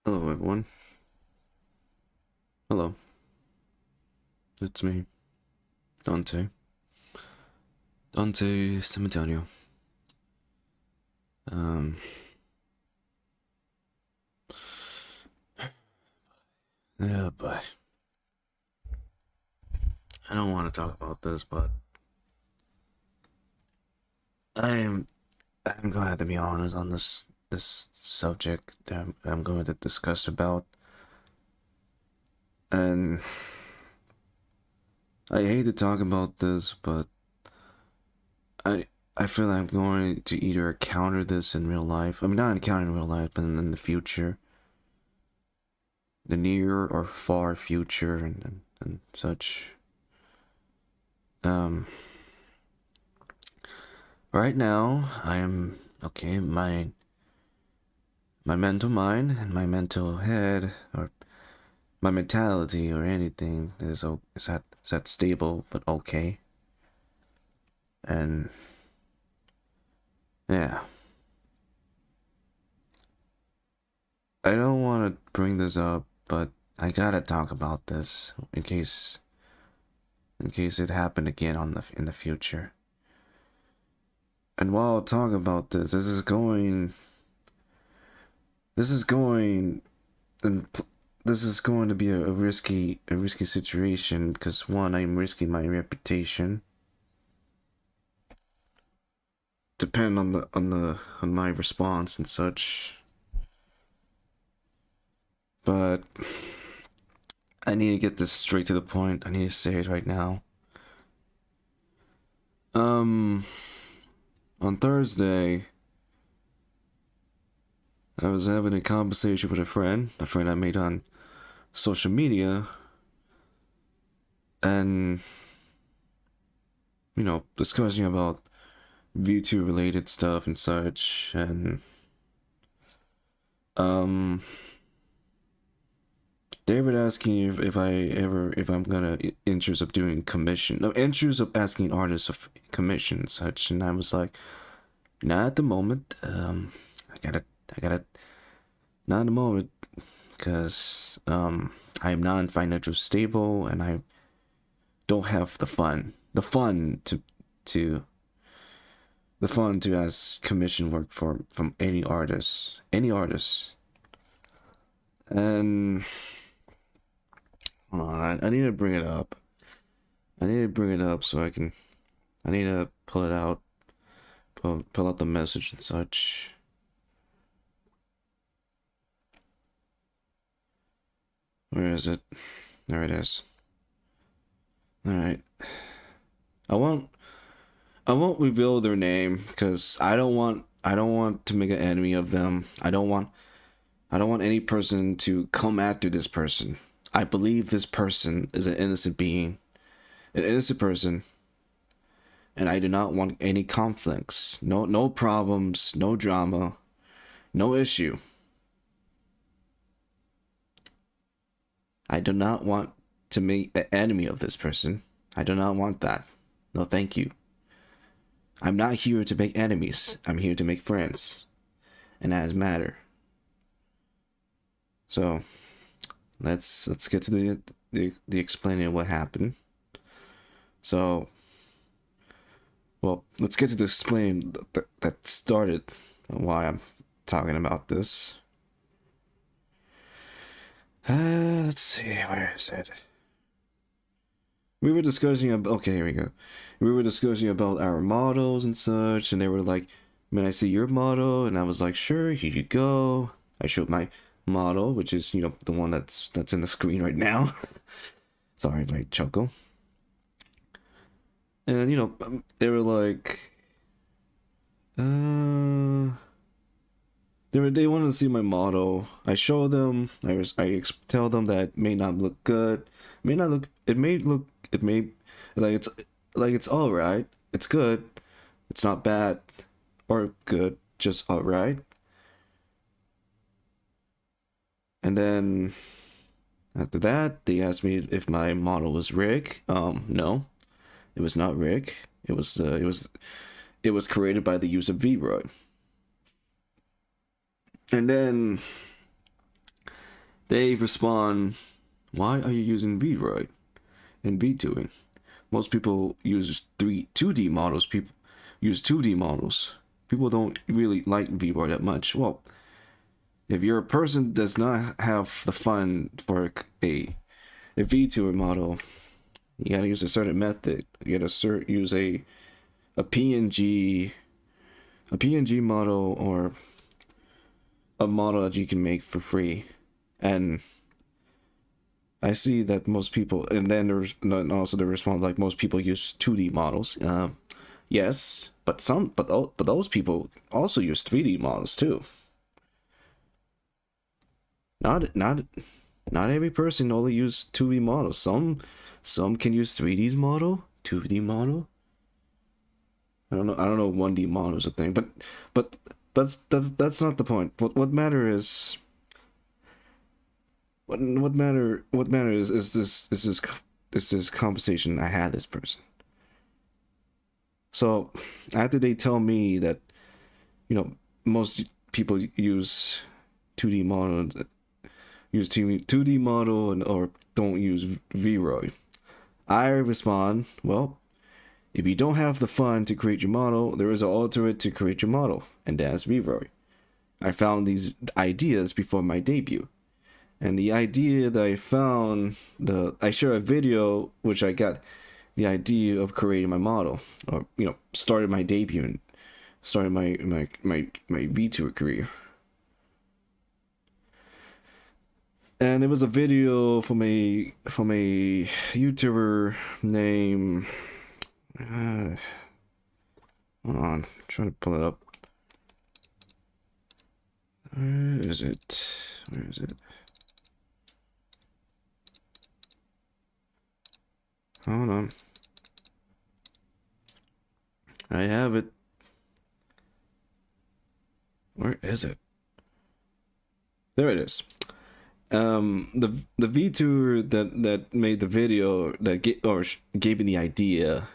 Hello, everyone. Hello, it's me, Dante. Dante Cementerio. Um, yeah, but I don't want to talk about this, but I'm I'm going to have to be honest on this subject that I'm going to discuss about, and I hate to talk about this, but I I feel like I'm going to either encounter this in real life. I mean, not encounter in real life, but in the future, the near or far future, and such. Um, right now, I am okay. My mental mind and my mental head, or my mentality, or anything is that stable but okay. And yeah, I don't want to bring this up, but I gotta talk about this in case it happened again in the future. And while I talk about this is going and this is going to be a risky situation because one, I'm risking my reputation. Depend on my response and such. But I need to get this straight to the point. I need to say it right now. Um, on Thursday, I was having a conversation with a friend I made on social media, and discussing about VTube related stuff and such, and um, they were asking if I'm gonna interest of doing commission, no interest of asking artists of commission and such, and I was like, not at the moment. I gotta, not at the moment, because I am not financially stable and I don't have to the fun to ask commission work from any artist, and hold on, I need to bring it up. I need to bring it up so I need to pull it out, pull out the message and such. Where is it? There it is. All right. I won't I won't reveal their name because I don't want to make an enemy of them. I don't want any person to come after this person. I believe this person is an innocent being, an innocent person, and I do not want any conflicts. No problems, no drama, no issue. I do not want to make an enemy of this person. I do not want that. No, thank you. I'm not here to make enemies. I'm here to make friends, and that is matter. So let's get to the explaining of what happened. So, well, let's get to the explaining that started why I'm talking about this. Let's see, where is it? We were discussing about, okay, here we go. We were discussing about our models and such, and they were like, "Man, I see your model," and I was like, "Sure, here you go." I showed my model, which is the one that's in the screen right now. Sorry, right, Choco. And they were like, they wanted to see my model. I show them. Tell them that it may not look good. It may not look. It may look. It may it's all right. It's good. It's not bad or good. Just all right. And then after that, they asked me if my model was Rick. No, it was not Rick. It was created by the use of VRoid. And then they respond, "Why are you using VRoid and V2ing? Most people use 2D models. People use 2D models. People don't really like VRoid that much." Well, if you're a person that does not have the fun for a V2 model, you gotta use a certain method. You gotta use a PNG model, or a model that you can make for free. And I see that most people, and then there's also the response like most people use 2D models. Yes, but those people also use 3D models too. Not every person only use 2D models. Some can use 3D model, 2D model. I don't know 1D model is a thing, but that's not the point. What matters is this conversation I had this person. So after they tell me that, most people use 2D model, use 2D model, or don't use VRoid, I respond, well, if you don't have the fun to create your model, there is an alternate to create your model, and that's VRoid. I found these ideas before my debut. And the idea that I found, I share a video which I got the idea of creating my model, or started my debut and started my VTuber career. And it was a video from a YouTuber named hold on, I'm trying to pull it up. Where is it? Hold on. I have it. Where is it? There it is. The VTuber that made the video that gave me the idea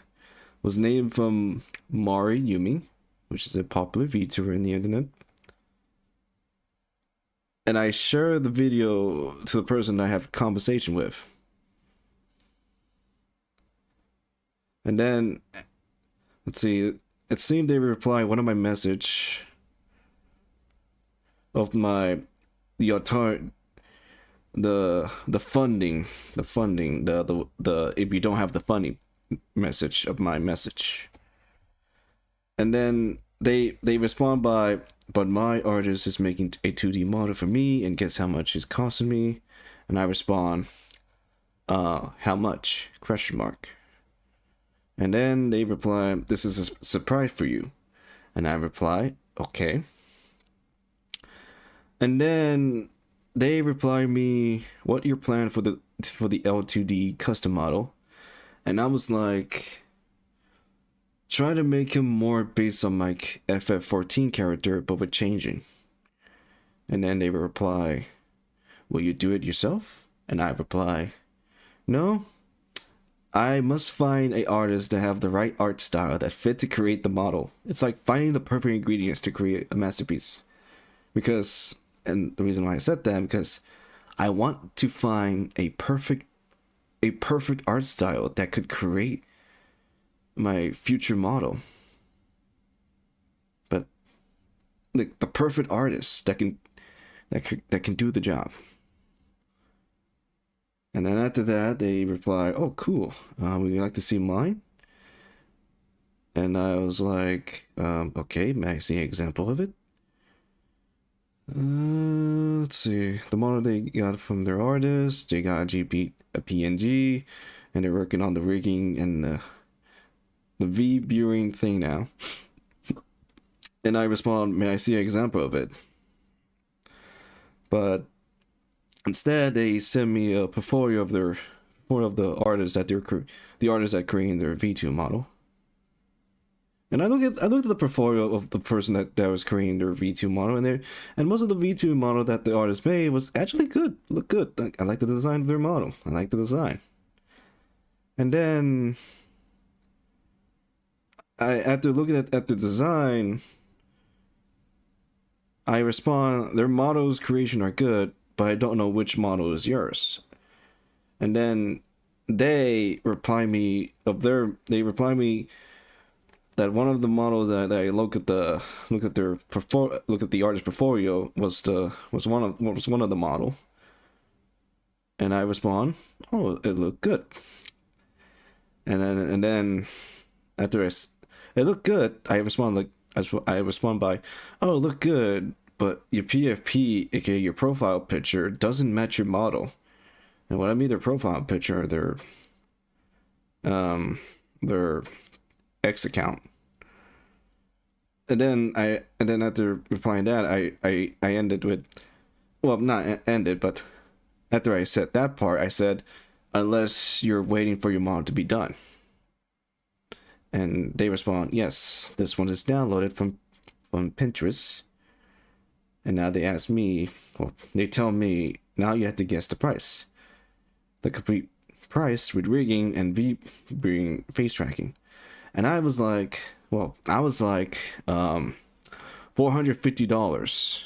was named from Mari Yumi, which is a popular VTuber in the internet. And I share the video to the person I have a conversation with. And then, let's see, it seemed they replied one of my message of the funding, the if you don't have the funding message of my message. And then they respond by, but my artist is making a 2D model for me, and guess how much it's costing me? And I respond, how much? Question mark. And then they reply, this is a surprise for you. And I reply, okay. And then they reply me, what your plan for the L2D custom model? And I was like, try to make him more based on my FF14 character, but with changing. And then they reply, will you do it yourself? And I reply, no, I must find an artist to have the right art style that fit to create the model. It's like finding the perfect ingredients to create a masterpiece. Because, and the reason why I said that, because I want to find a perfect art style that could create my future model. But the perfect artist that can do the job. And then after that, they reply, oh, cool. Would you like to see mine? And I was like, okay, may I see an example of it? Let's see. The model they got from their artist, they got a PNG, and they're working on the rigging and the V-viewing thing now. And I respond, may I see an example of it? But instead, they send me a portfolio of the artists that the artists that created their V2 model. And I looked at the portfolio of the person that was creating their V2 model, and most of the V2 model that the artist made was actually good, looked good. I like the design of their model. I like the design. And then after looking at the design, I respond, their models creation are good, but I don't know which model is yours. And then they reply me that one of the models that I look at the artist portfolio was one of the model, and I respond, oh, it looked good. And then after it looked good, I respond by, oh, it looked good, but your PFP, aka your profile picture, doesn't match your model. And what I mean their profile picture, their X account. And then after replying that, I ended with, well, not ended, but after I said that part, I said, unless you're waiting for your model to be done. And they respond, yes, this one is downloaded from Pinterest. And now they ask me, well, they tell me, now you have to guess the price. The complete price with rigging and bring face tracking. And I was like, $450.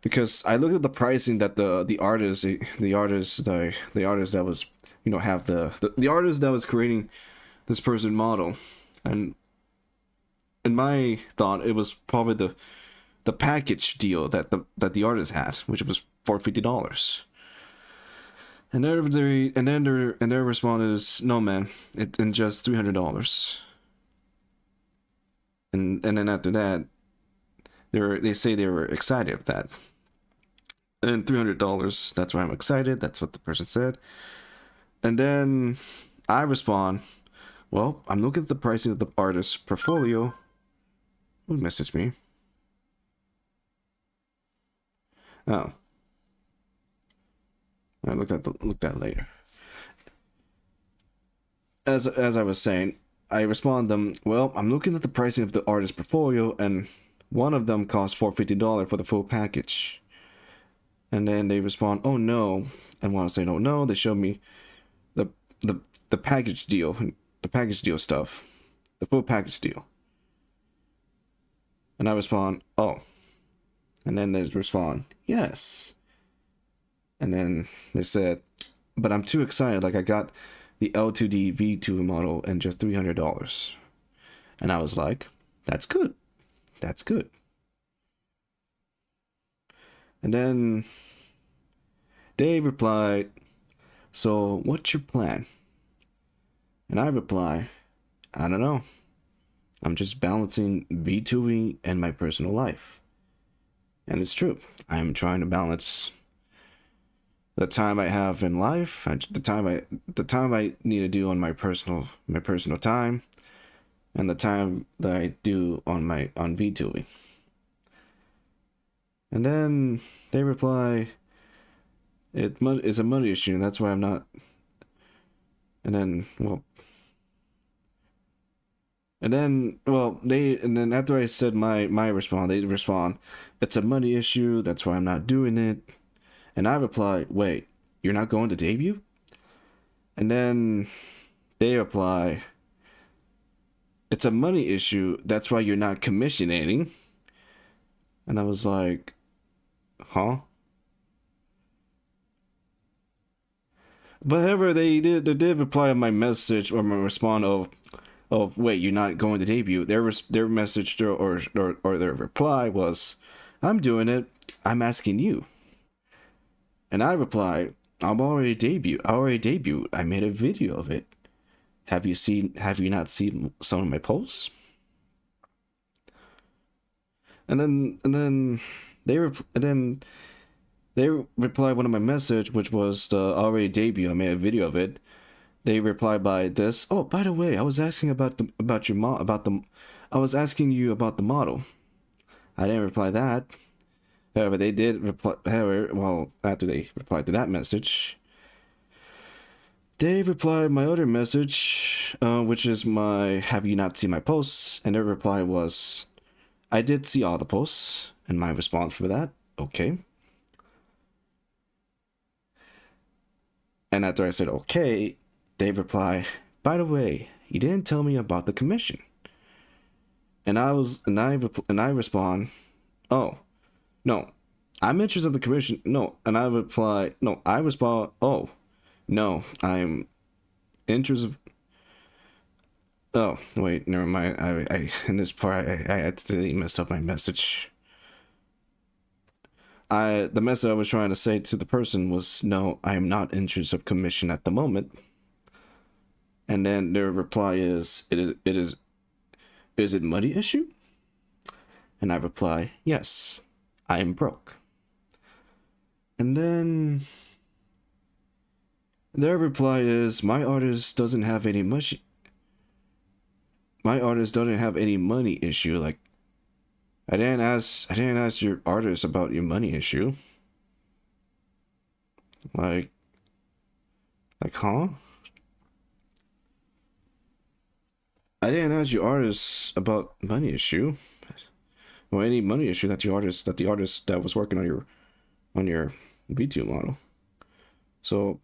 Because I looked at the pricing that the artist that was, have the artist that was creating this person model, and in my thought it was probably the package deal that the artist had, which was $450. And their response is, no man, it's just $300. And then after that, they say they were excited with that. And $300, that's why I'm excited. That's what the person said. And then I respond, well, I'm looking at the pricing of the artist's portfolio. Who messaged me? Oh. I looked at later. As I was saying, I respond them, well, I'm looking at the pricing of the artist's portfolio, and one of them costs $450 for the full package. And then they respond, oh no. And when I say no, they show me the package deal, stuff, the full package deal. And I respond, oh. And then they respond, yes. And then they said, but I'm too excited, like I got the L2D V2 model and just $300. And I was like, that's good. That's good. And then Dave replied, so what's your plan? And I reply, I don't know. I'm just balancing V2ing and my personal life. And it's true. I'm trying to balance the time I have in life, the time I need to do on my personal time, and the time that I do on V2ing. And then they reply, it's a money issue, and that's why I'm not. And then after I said my response, they respond, it's a money issue, that's why I'm not doing it. And I reply, wait, you're not going to debut? And then they reply, it's a money issue, that's why you're not commissioning. And I was like, huh? But however, they did reply on my message or my response of wait, you're not going to debut. Their message or their reply was, I'm doing it. I'm asking you. And I reply, I already debuted. I made a video of it. Have you not seen some of my posts? And then they replied one of my message, which was the already debut. I made a video of it. They replied by this. Oh, by the way, I was asking I was asking you about the model. I didn't reply that. However, they did reply. After they replied to that message, they replied my other message, which is my have you not seen my posts? And their reply was, I did see all the posts. And my response for that, okay. And after I said okay, they reply, by the way, you didn't tell me about the commission. And I respond, oh, no, I'm interested in the commission. No, and I reply, no, I respond, oh, no, I'm interested. Oh, wait, never mind. In this part, I accidentally messed up my message. The message I was trying to say to the person was, no, I am not interested of commission at the moment. And then their reply is, is it money issue? And I reply, yes, I am broke. And then their reply is, my artist doesn't have any money. My artist doesn't have any money issue. Like, I didn't ask your artist about your money issue. Like, huh? I didn't ask your artist about money issue, or any money issue that the artist that was working on your VTube model. So,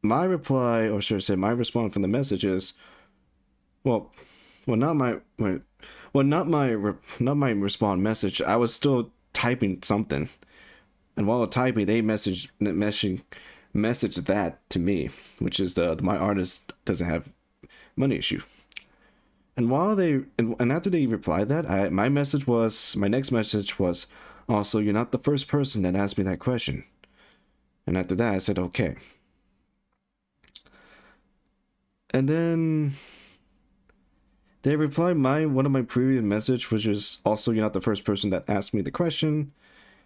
my reply, or should I say, my response from the message is, not my response message. I was still typing something, and while typing, they messaged that to me, which is my artist doesn't have money issue. And while and after they replied that, my next message was, also, you're not the first person that asked me that question. And after that, I said, okay. And then they replied one of my previous message, which is, also, you're not the first person that asked me the question.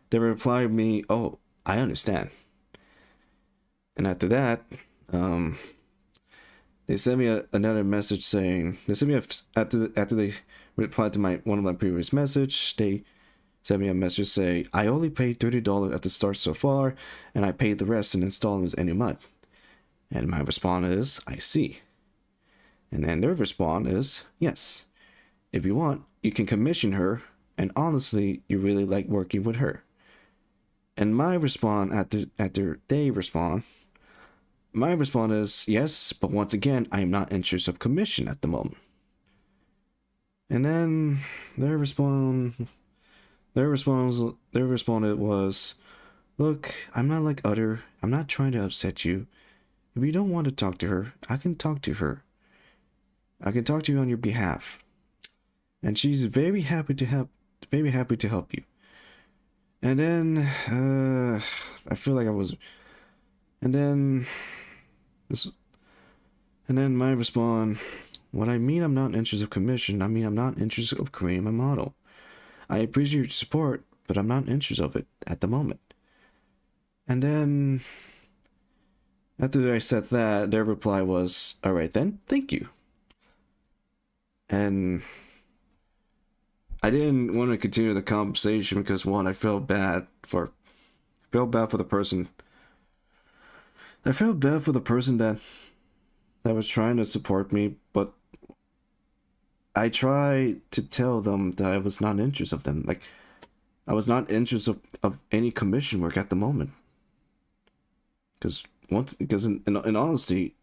They replied me, oh, I understand. And after that, they sent me another message saying, after they replied to one of my previous message, they sent me a message saying, I only paid $30 at the start so far, and I paid the rest in installments any month. And my response is, I see. And then their response is, yes. If you want, you can commission her, and honestly, you really like working with her. And my response after they respond, my response is, yes, but once again, I am not interested of commission at the moment. And then their response was, look, I'm not trying to upset you. If you don't want to talk to her, I can talk to her. I can talk to you on your behalf. And she's very happy to help you. And then, I feel like I was, and then my response, what I mean I'm not interested of commission, I mean I'm not interested of creating my model. I appreciate your support, but I'm not interested of it at the moment. And then, after I said that, their reply was, alright then, thank you. And I didn't want to continue the conversation because, one, I felt bad for the person. I felt bad for the person that was trying to support me, but I tried to tell them that I was not interested of them. Like, I was not interested of any commission work at the moment. Because in honesty,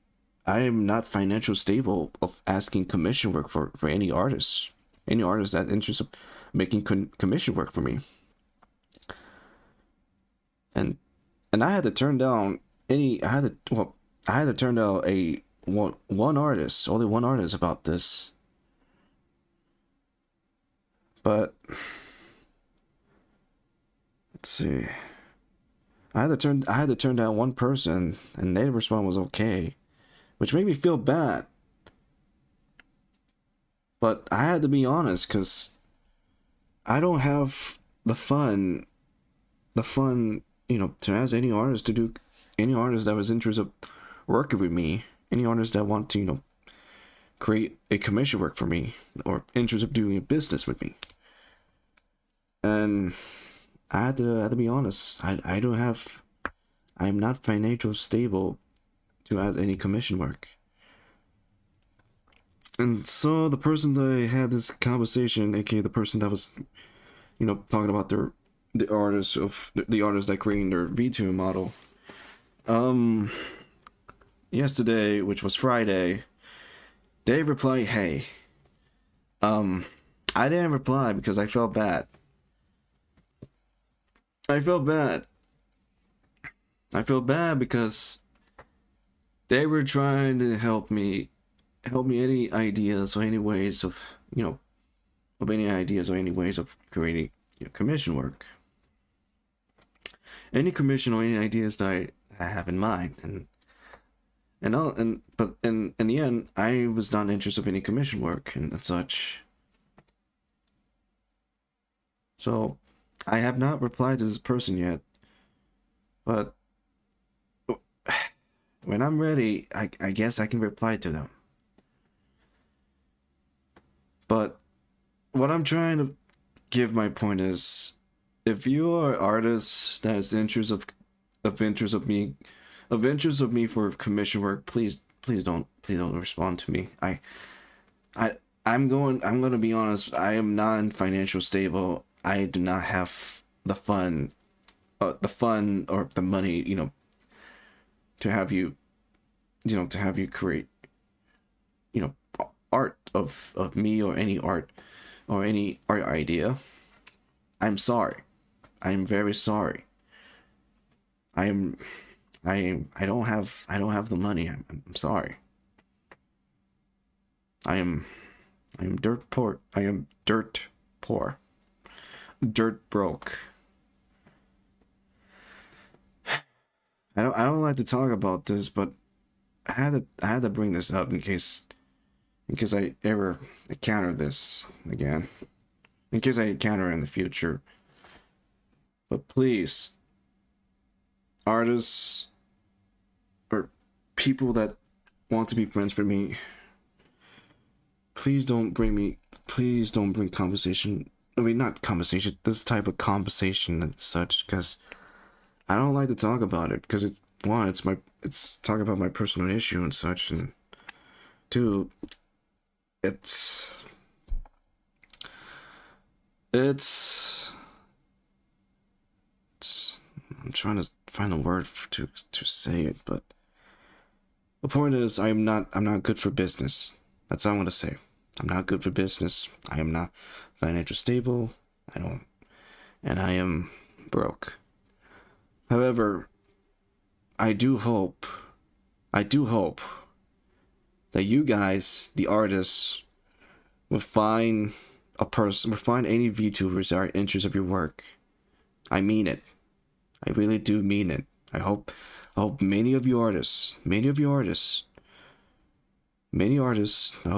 I am not financially stable of asking commission work for any artist. Any artist that interested of making commission work for me. And I had to turn down I had to turn down only one artist about this. But let's see. I had to turn down one person, and their response was okay, which made me feel bad. But I had to be honest, because I don't have the fun, to ask any artist that was interested in working with me, any artist that want to, create a commission work for me, or interested in doing a business with me. And I had to be honest. I'm not financially stable to add any commission work. And so the person that I had this conversation, aka the person that was, talking about the artist that creating their VTube model. Yesterday, which was Friday, they replied, hey. I didn't reply because I felt bad. I feel bad. I feel bad because they were trying to help me any ideas or any ways of, of any ideas or any ways of creating, commission work. Any commission or any ideas that I have in mind, but in the end, I was not interested in any commission work and such. So I have not replied to this person yet, but when I'm ready, I guess I can reply to them. But what I'm trying to give my point is, if you are an artist that has interest of me for commission work, please don't respond to me. I'm gonna be honest. I am not financial stable. I do not have the fun or the money, to have you, create, art of me or any art idea. I'm sorry. I am very sorry. I don't have the money. I'm sorry. I am dirt poor. I am dirt poor. Dirt broke. I don't like to talk about this, but I had to bring this up in case I ever encounter this again. In case I encounter it in the future. But please, artists or people that want to be friends with me, please don't bring conversation. I mean, not conversation, this type of conversation and such, because I don't like to talk about it, because it's talk about my personal issue and such, and two, it's I'm trying to find a word to say it, but the point is, I'm not good for business. That's all I want to say. I'm not good for business. I am not financially stable. And I am broke. However, I do hope that you guys, the artists, will find any VTubers that are interested of your work. I mean it. I really do mean it. I hope many of you artists, I hope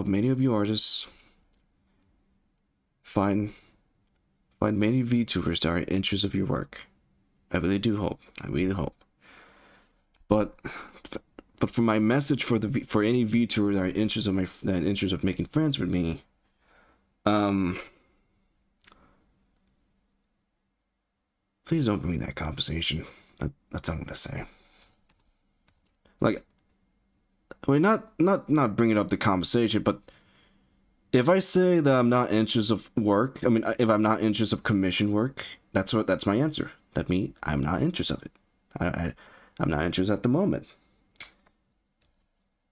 many of you artists find many VTubers that are interested of your work. I really do hope. I really hope. But for my message for any VTuber that are interested of making friends with me, please don't bring that conversation. That's all I'm gonna say. Like, I mean, not bringing up the conversation, but if I say that I'm not interested of work, I mean, if I'm not interested of commission work, that's my answer. That means I'm not interested of it. I'm not interested at the moment.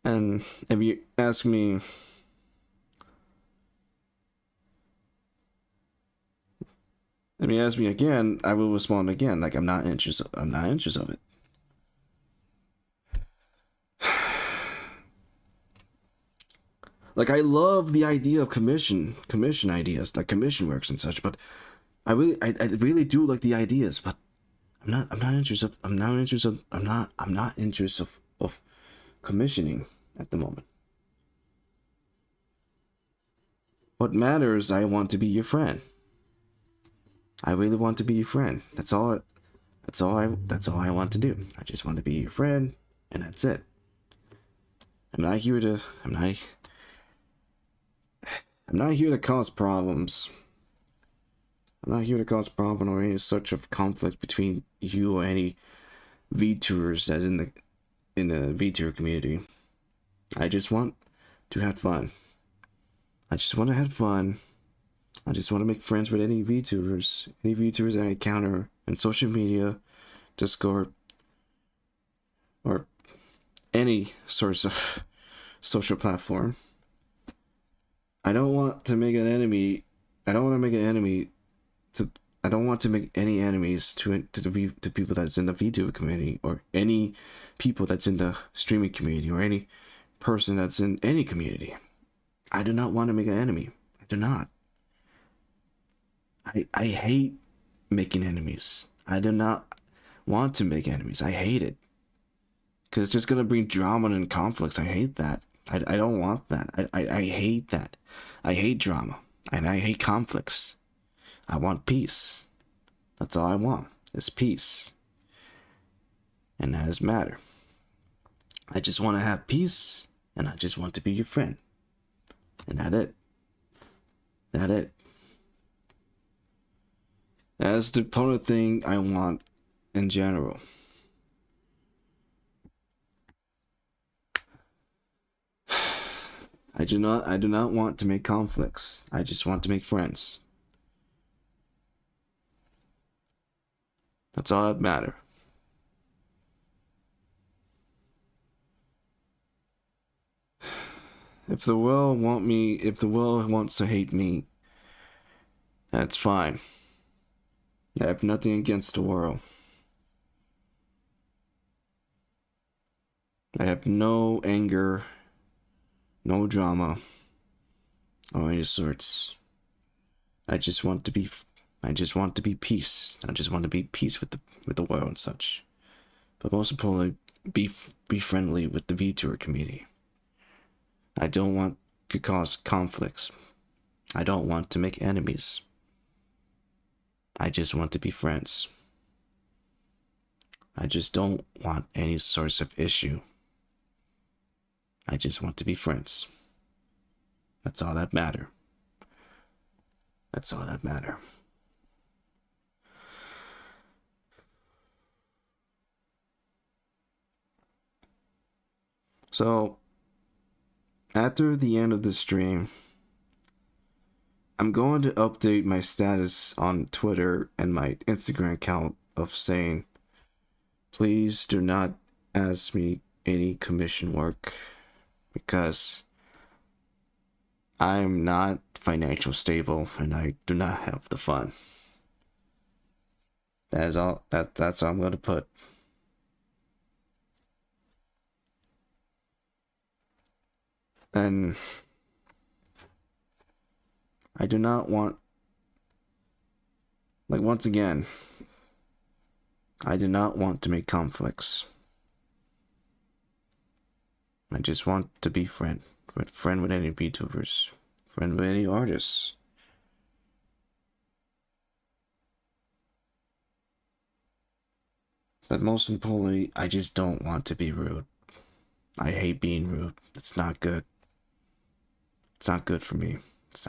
And if you ask me, again, I will respond again. Like, I'm not interested of it. Like, I love the idea of commission ideas, like commission works and such, but I really do like the ideas, but I'm not interested of commissioning at the moment. What matters, I want to be your friend. I really want to be your friend. That's all I want to do. I just want to be your friend, and that's it. I'm not here to cause problems. I'm not here to cause problem or any such of conflict between you or any VTubers as in the VTuber community. I just want to have fun. I just want to have fun. I just want to make friends with any VTubers that I encounter on social media, Discord, or any source of social platform. I don't want to make an enemy. I don't want to make an enemy I don't want to make any enemies to people that's in the VTuber community, or any people that's in the streaming community, or any person that's in any community. I do not want to make an enemy. I do not. I hate making enemies. I do not want to make enemies. I hate it. Because it's just going to bring drama and conflicts. I hate that. I don't want that. I hate that. I hate drama. And I hate conflicts. I want peace. That's all I want, is peace. And that doesn't matter. I just want to have peace, and I just want to be your friend. And that's it. That's it. That's the part of thing I want in general. I do not want to make conflicts. I just want to make friends. That's all that matters. If the world wants to hate me, that's fine. I have nothing against the world. I have no anger, no drama, or any sorts. I just want to be peace. I just want to be peace with the world and such. But most importantly, be friendly with the VTuber community. I don't want to cause conflicts. I don't want to make enemies. I just want to be friends. I just don't want any sorts of issue. I just want to be friends. That's all that matters. That's all that matters. So, after the end of the stream, I'm going to update my status on Twitter and my Instagram account of saying, please do not ask me any commission work, because I'm not financially stable and I do not have the fun. That is all. That's all I'm going to put. And I do not want, like, once again, I do not want to make conflicts. I just want to be friend with any VTubers, friend with any artists. But most importantly, I just don't want to be rude. I hate being rude. It's not good. It's not good for me. It's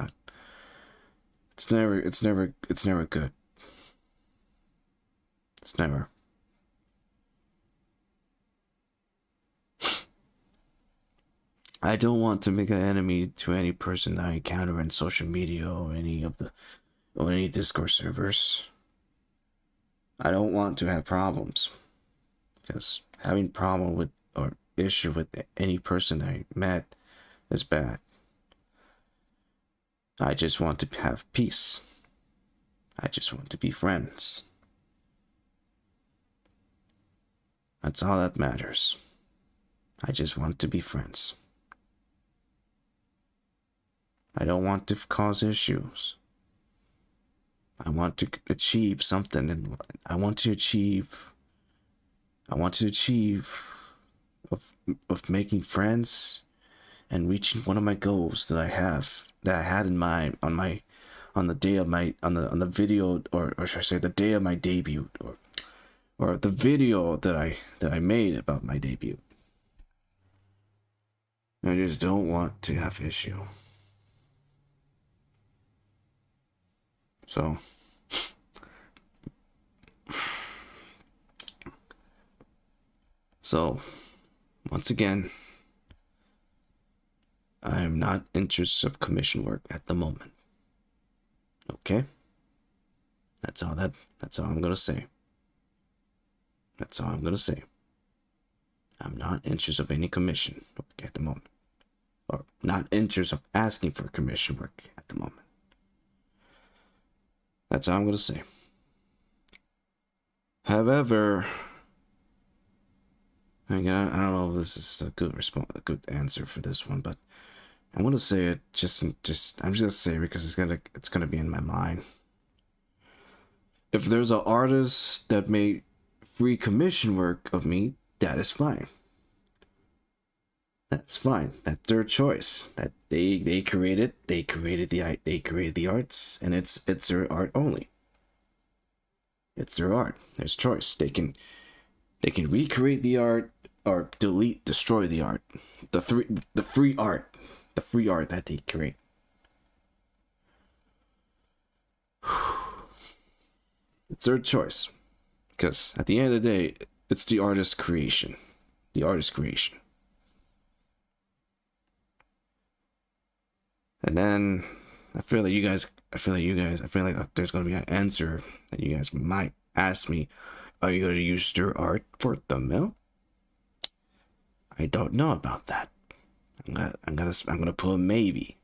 never good. It's never. I don't want to make an enemy to any person that I encounter in social media or any Discord servers. I don't want to have problems, because having problem with or issue with any person I met is bad. I just want to have peace. I just want to be friends. That's all that matters. I just want to be friends. I don't want to cause issues. I want to achieve something, and I want to achieve of making friends and reaching one of my goals that I had in mind on the day of my on the video, or should I say the day of my debut, or the video that I made about my debut. I just don't want to have issue. So, once again, I am not interested of commission work at the moment. Okay? That's all I'm gonna say. That's all I'm gonna say. I'm not interested of any commission work at the moment. Or not interested of asking for commission work at the moment. That's all I'm gonna say. However, I don't know if this is a good response, a good answer for this one, but I'm gonna say it I'm just gonna say it because it's gonna be in my mind. If there's an artist that made free commission work of me, that is fine. That's fine. That's their choice. That they created the arts, and it's their art only. It's their art. There's choice. They can recreate the art or destroy the art. The free art that they create. It's their choice. Because at the end of the day, it's the artist's creation. The artist's creation. And then I feel like there's gonna be an answer that you guys might ask me. Are you gonna use their art for thumbnail? I don't know about that. I'm gonna put a maybe.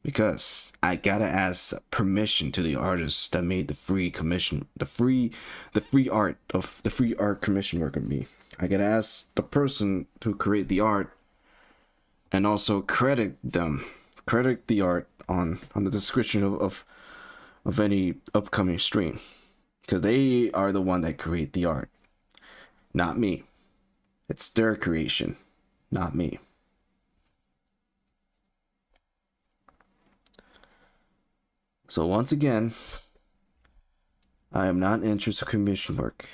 Because I gotta ask permission to the artist that made the free art commission work of me. I gotta ask the person who create the art, and also credit the art on the description of any upcoming stream, because they are the one that create the art, not me. It's their creation, not me. So once again, I am not interested in commission work.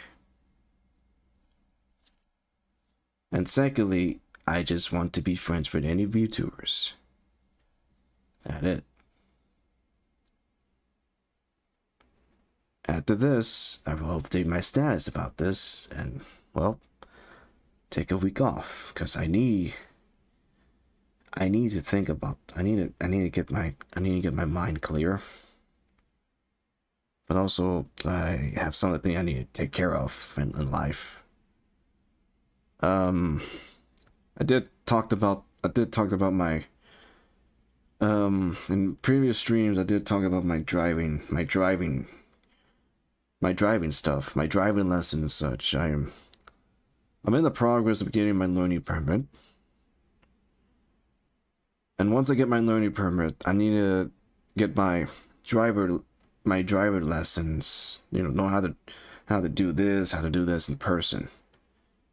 And secondly, I just want to be friends with any VTubers. That's it. After this, I will update my status about this and, well, take a week off, because I need to think about, I need to get my mind clear. But also, I have something I need to take care of in life. I did talk about my in previous streams. I did talk about my driving stuff, my driving lesson and such. I'm in the progress of getting my learning permit. And once I get my learning permit, I need to get my driver lessons, know how to do this in person.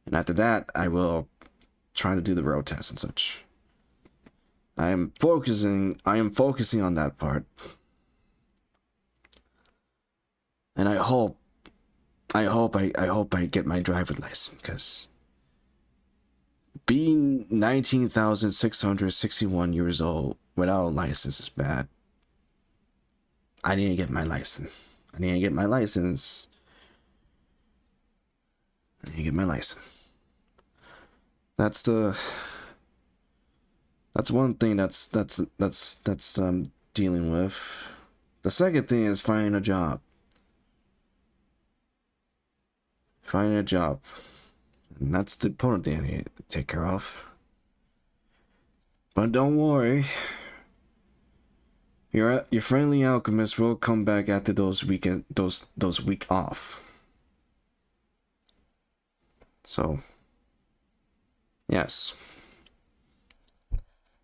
And after that, I will try to do the road test and such. I am focusing on that part. And I hope I get my driver license, because being 19,661 years old without a license is bad. I need to get my license. That's one thing that's dealing with. The second thing is finding a job. And that's the important thing I need to take care of. But don't worry. Your friendly alchemist will come back after those week off. So, yes,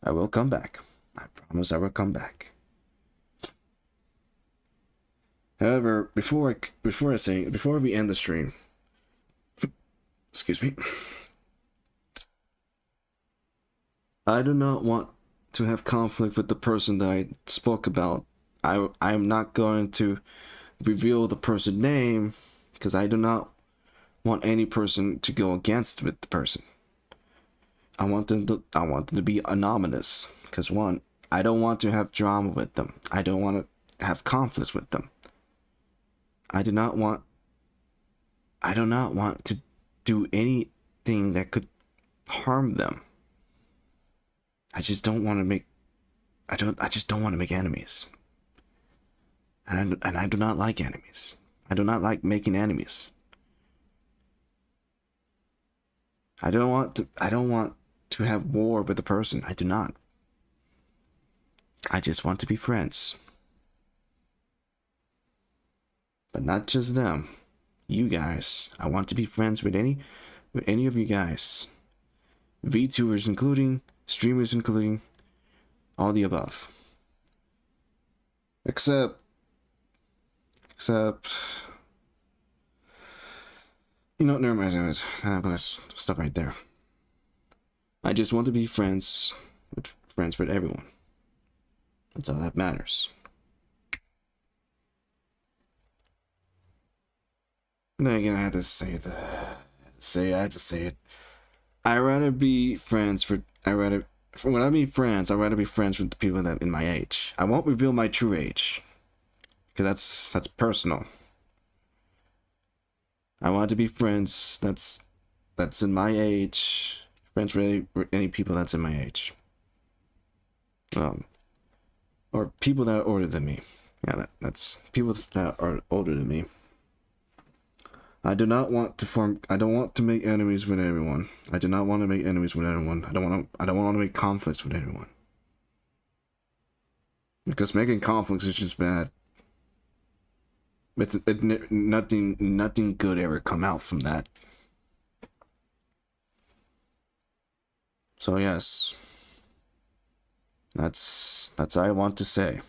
I will come back. I promise I will come back. However, before we end the stream, excuse me, I do not want to have conflict with the person that I spoke about. I'm not going to reveal the person's name, because I do not want any person to go against with the person. I want them to be anonymous, because one, I don't want to have drama with them. I don't want to have conflicts with them. I do not want to do anything that could harm them. I just don't want to make enemies. And I do not like enemies. I do not like making enemies. I don't want to have war with a person. I do not. I just want to be friends. But not just them. you guys. I want to be friends with any of you guys. VTubers including, streamers including, all the above. Except you know, never mind. Anyways, I'm gonna stop right there. I just want to be friends with everyone. That's all that matters. Then again, I had to say it. I had to say it. I'd rather be friends when I meet friends, I'd rather be friends with the people that in my age. I won't reveal my true age, because that's personal. I want to be friends that's in my age, friends with any people that's in my age. Or people that are older than me. Yeah, that's people that are older than me. I don't want to make enemies with everyone. I do not want to make enemies with anyone. I don't want to make conflicts with anyone. Because making conflicts is just bad. Nothing good ever come out from that. So yes. That's all I want to say.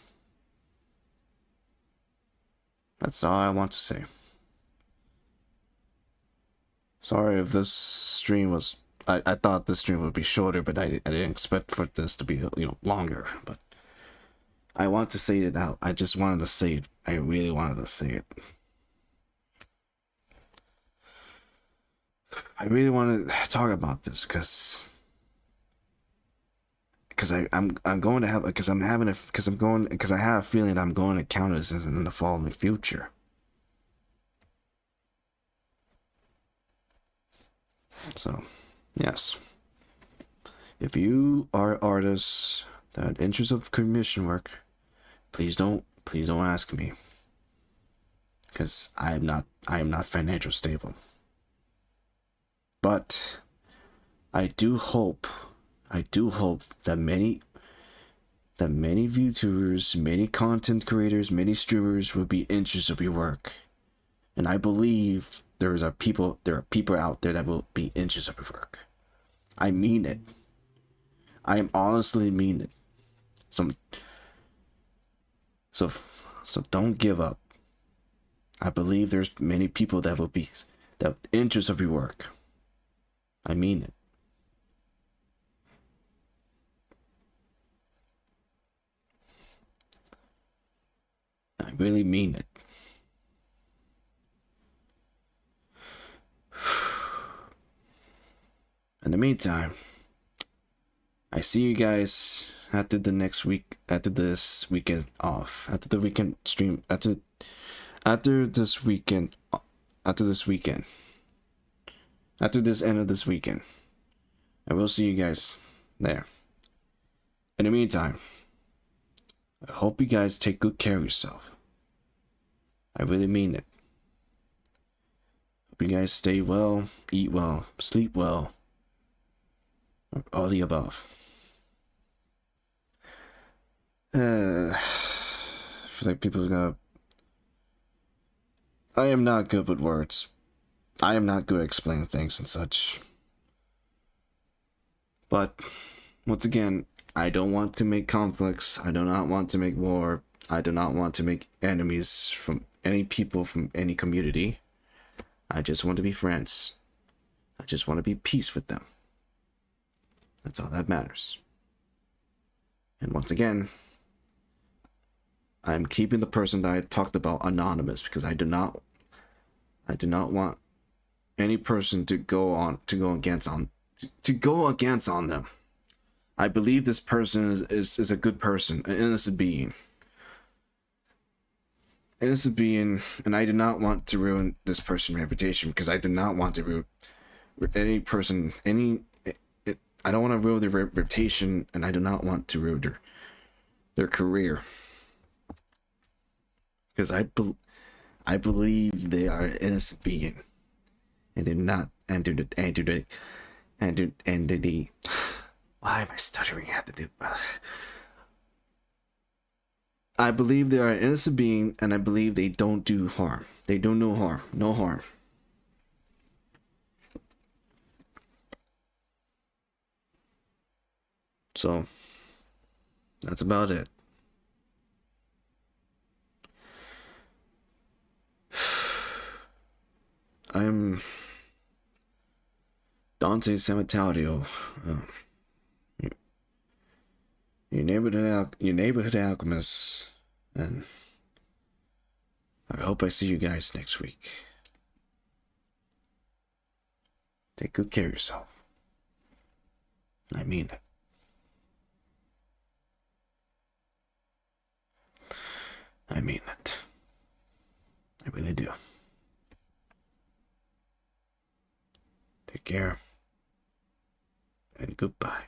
That's all I want to say. Sorry if this stream was... I thought this stream would be shorter, but I didn't expect for this to be, longer. But I want to say it out. I just wanted to say it. I really wanted to say it. I really want to talk about this because I'm going to have because I have a feeling that I'm going to encounter this in the following future. So, yes. If you are artists that interest of commission work, please don't ask me, because I am not financially stable. But I do hope that many VTubers, many content creators, many streamers will be interested of your work, and I believe there are people out there that will be interested of your work. I mean it. I am honestly mean it. So don't give up. I believe there's many people that will be interested of your work. I mean it. I really mean it. In the meantime, I see you guys after this weekend off, after the weekend stream, after this weekend, after this end of this weekend. I will see you guys there. In the meantime, I hope you guys take good care of yourself. I really mean it. Hope you guys stay well, eat well, sleep well, all the above. I feel like people are gonna... I am not good with words. I am not good at explaining things and such. But, once again, I don't want to make conflicts. I do not want to make war. I do not want to make enemies from any people from any community. I just want to be friends. I just want to be peace with them. That's all that matters. And once again, I'm keeping the person that I talked about anonymous, because I do not want any person to go against on them. I believe this person is a good person, an innocent being. And I do not want to ruin this person's reputation, because I do not want to ruin any person, I don't want to ruin their reputation, and I do not want to ruin their career. Because I believe they are an innocent being, and they're not, and why am I stuttering? I have to do. I believe they are an innocent being, and I believe they don't do harm. They do no harm. No harm. So, that's about it. I'm Dante Samatario, your neighborhood alchemist, and I hope I see you guys next week. Take good care of yourself. I mean it. I mean it. I really do. Take care. And goodbye.